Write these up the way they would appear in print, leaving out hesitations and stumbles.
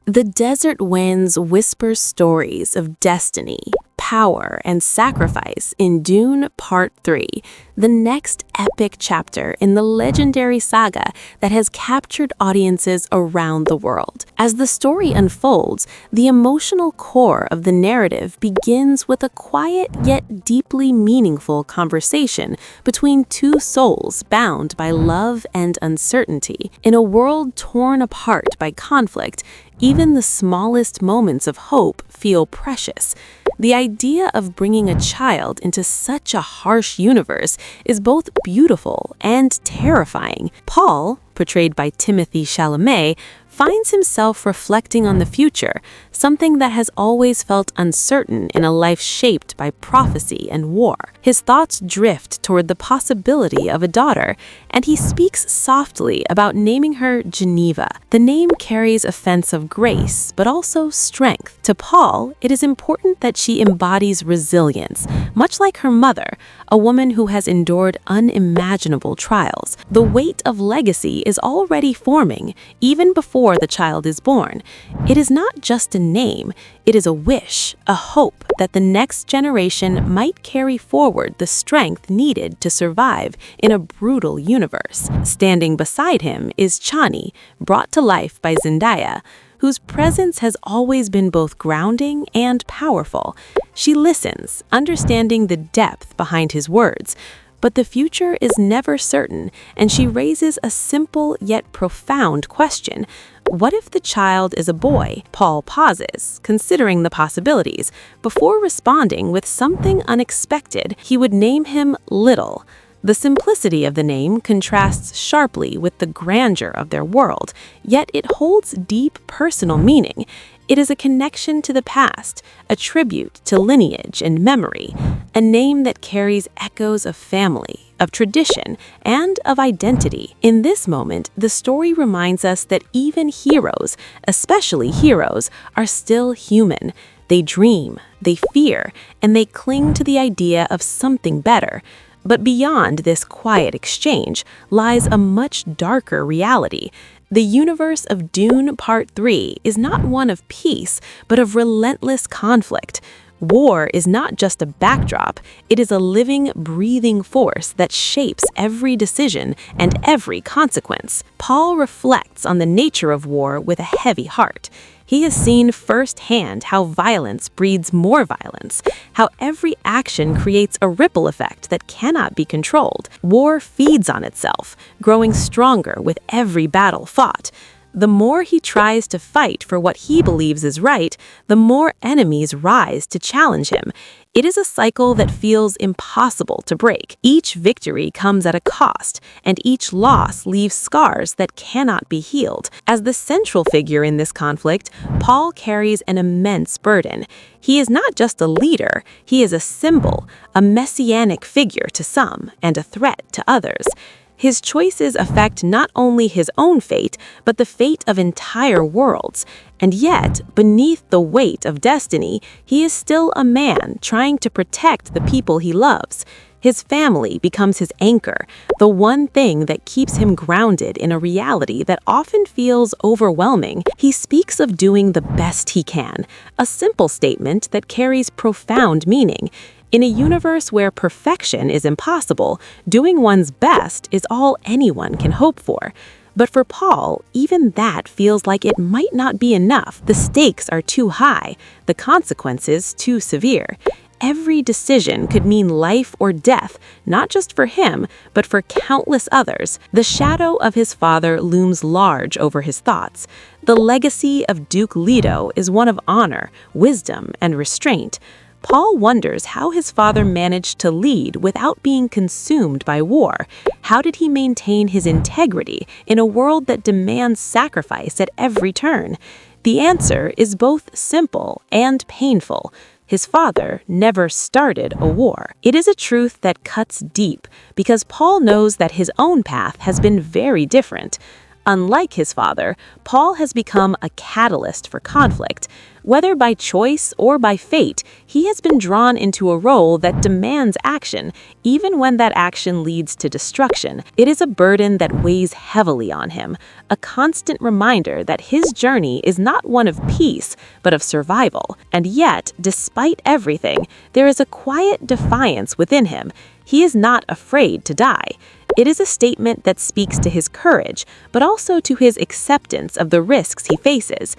The desert winds whisper stories of destiny, power, and sacrifice in Dune Part 3, the next epic chapter in the legendary saga that has captured audiences around the world. As the story unfolds, the emotional core of the narrative begins with a quiet yet deeply meaningful conversation between two souls bound by love and uncertainty. In a world torn apart by conflict, even the smallest moments of hope feel precious. The idea of bringing a child into such a harsh universe is both beautiful and terrifying. Paul, portrayed by Timothée Chalamet, finds himself reflecting on the future, something that has always felt uncertain in a life shaped by prophecy and war. His thoughts drift toward the possibility of a daughter, and he speaks softly about naming her Geneva. The name carries a sense of grace, but also strength. To Paul, it is important that she embodies resilience, much like her mother, a woman who has endured unimaginable trials. The weight of legacy is already forming, even before the child is born. It is not just a name, it is a wish, a hope that the next generation might carry forward the strength needed to survive in a brutal universe. Standing beside him is Chani, brought to life by Zendaya, whose presence has always been both grounding and powerful. She listens, understanding the depth behind his words. But the future is never certain, and she raises a simple yet profound question. What if the child is a boy? Paul pauses, considering the possibilities, before responding with something unexpected. He would name him Little. The simplicity of the name contrasts sharply with the grandeur of their world, yet it holds deep personal meaning. It is a connection to the past, a tribute to lineage and memory, a name that carries echoes of family, of tradition, and of identity. In this moment, the story reminds us that even heroes, especially heroes, are still human. They dream, they fear, and they cling to the idea of something better. But beyond this quiet exchange lies a much darker reality. The universe of Dune Part 3 is not one of peace, but of relentless conflict. War is not just a backdrop, it is a living, breathing force that shapes every decision and every consequence. Paul reflects on the nature of war with a heavy heart. He has seen firsthand how violence breeds more violence, how every action creates a ripple effect that cannot be controlled. War feeds on itself, growing stronger with every battle fought. The more he tries to fight for what he believes is right, the more enemies rise to challenge him. It is a cycle that feels impossible to break. Each victory comes at a cost, and each loss leaves scars that cannot be healed. As the central figure in this conflict, Paul carries an immense burden. He is not just a leader, he is a symbol, a messianic figure to some, and a threat to others. His choices affect not only his own fate, but the fate of entire worlds. And yet, beneath the weight of destiny, he is still a man trying to protect the people he loves. His family becomes his anchor, the one thing that keeps him grounded in a reality that often feels overwhelming. He speaks of doing the best he can, a simple statement that carries profound meaning. In a universe where perfection is impossible, doing one's best is all anyone can hope for. But for Paul, even that feels like it might not be enough. The stakes are too high, the consequences too severe. Every decision could mean life or death, not just for him, but for countless others. The shadow of his father looms large over his thoughts. The legacy of Duke Leto is one of honor, wisdom, and restraint. Paul wonders how his father managed to lead without being consumed by war. How did he maintain his integrity in a world that demands sacrifice at every turn? The answer is both simple and painful. His father never started a war. It is a truth that cuts deep because Paul knows that his own path has been very different. Unlike his father, Paul has become a catalyst for conflict. Whether by choice or by fate, he has been drawn into a role that demands action, even when that action leads to destruction. It is a burden that weighs heavily on him, a constant reminder that his journey is not one of peace, but of survival. And yet, despite everything, there is a quiet defiance within him. He is not afraid to die. It is a statement that speaks to his courage, but also to his acceptance of the risks he faces.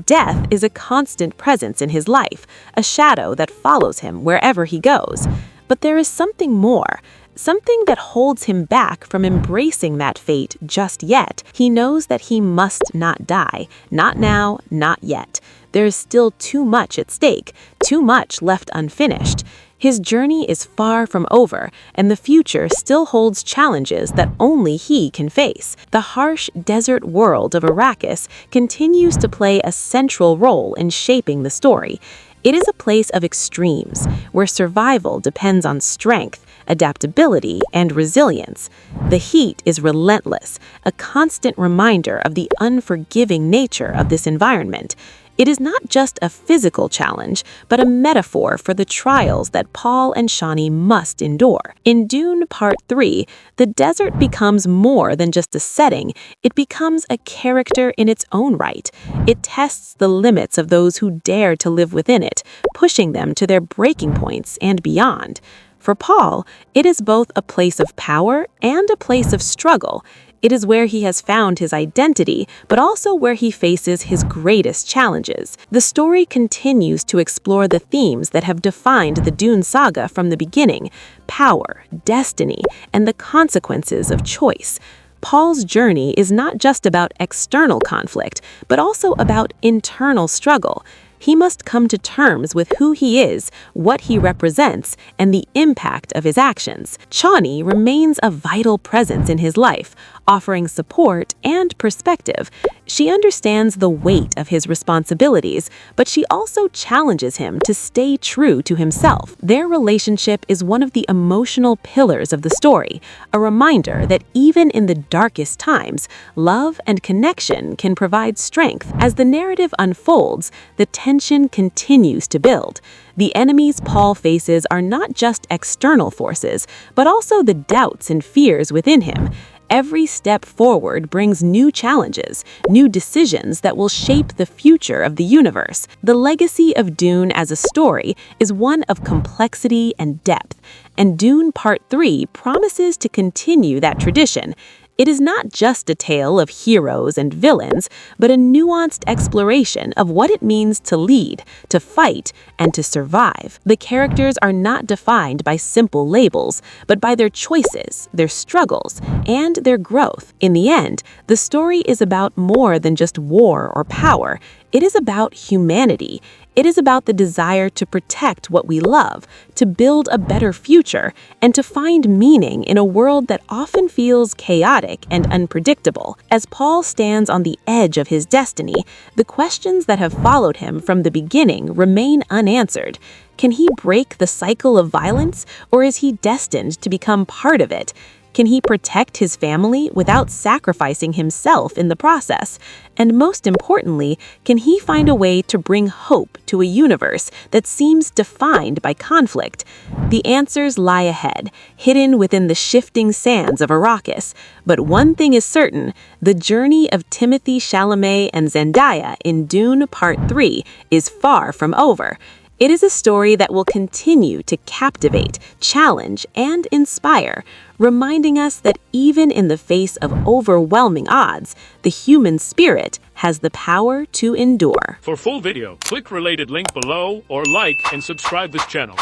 Death is a constant presence in his life, a shadow that follows him wherever he goes. But there is something more, something that holds him back from embracing that fate just yet. He knows that he must not die, not now, not yet. There is still too much at stake, too much left unfinished. His journey is far from over, and the future still holds challenges that only he can face. The harsh desert world of Arrakis continues to play a central role in shaping the story. It is a place of extremes, where survival depends on strength, adaptability, and resilience. The heat is relentless, a constant reminder of the unforgiving nature of this environment. It is not just a physical challenge, but a metaphor for the trials that Paul and Chani must endure. In Dune Part 3, the desert becomes more than just a setting, it becomes a character in its own right. It tests the limits of those who dare to live within it, pushing them to their breaking points and beyond. For Paul, it is both a place of power and a place of struggle. It is where he has found his identity, but also where he faces his greatest challenges. The story continues to explore the themes that have defined the Dune saga from the beginning: power, destiny, and the consequences of choice. Paul's journey is not just about external conflict, but also about internal struggle. He must come to terms with who he is, what he represents, and the impact of his actions. Chani remains a vital presence in his life, offering support and perspective. She understands the weight of his responsibilities, but she also challenges him to stay true to himself. Their relationship is one of the emotional pillars of the story, a reminder that even in the darkest times, love and connection can provide strength. As the narrative unfolds, the tension continues to build. The enemies Paul faces are not just external forces, but also the doubts and fears within him. Every step forward brings new challenges, new decisions that will shape the future of the universe. The legacy of Dune as a story is one of complexity and depth, and Dune Part 3 promises to continue that tradition. It is not just a tale of heroes and villains, but a nuanced exploration of what it means to lead, to fight, and to survive. The characters are not defined by simple labels, but by their choices, their struggles, and their growth. In the end, the story is about more than just war or power. It is about humanity. It is about the desire to protect what we love, to build a better future, and to find meaning in a world that often feels chaotic and unpredictable. As Paul stands on the edge of his destiny, the questions that have followed him from the beginning remain unanswered. Can he break the cycle of violence, or is he destined to become part of it? Can he protect his family without sacrificing himself in the process? And most importantly, can he find a way to bring hope to a universe that seems defined by conflict? The answers lie ahead, hidden within the shifting sands of Arrakis. But one thing is certain: the journey of Timothée Chalamet and Zendaya in Dune Part 3 is far from over. It is a story that will continue to captivate, challenge, and inspire, reminding us that even in the face of overwhelming odds, the human spirit has the power to endure. For full video, click related link below or like and subscribe this channel.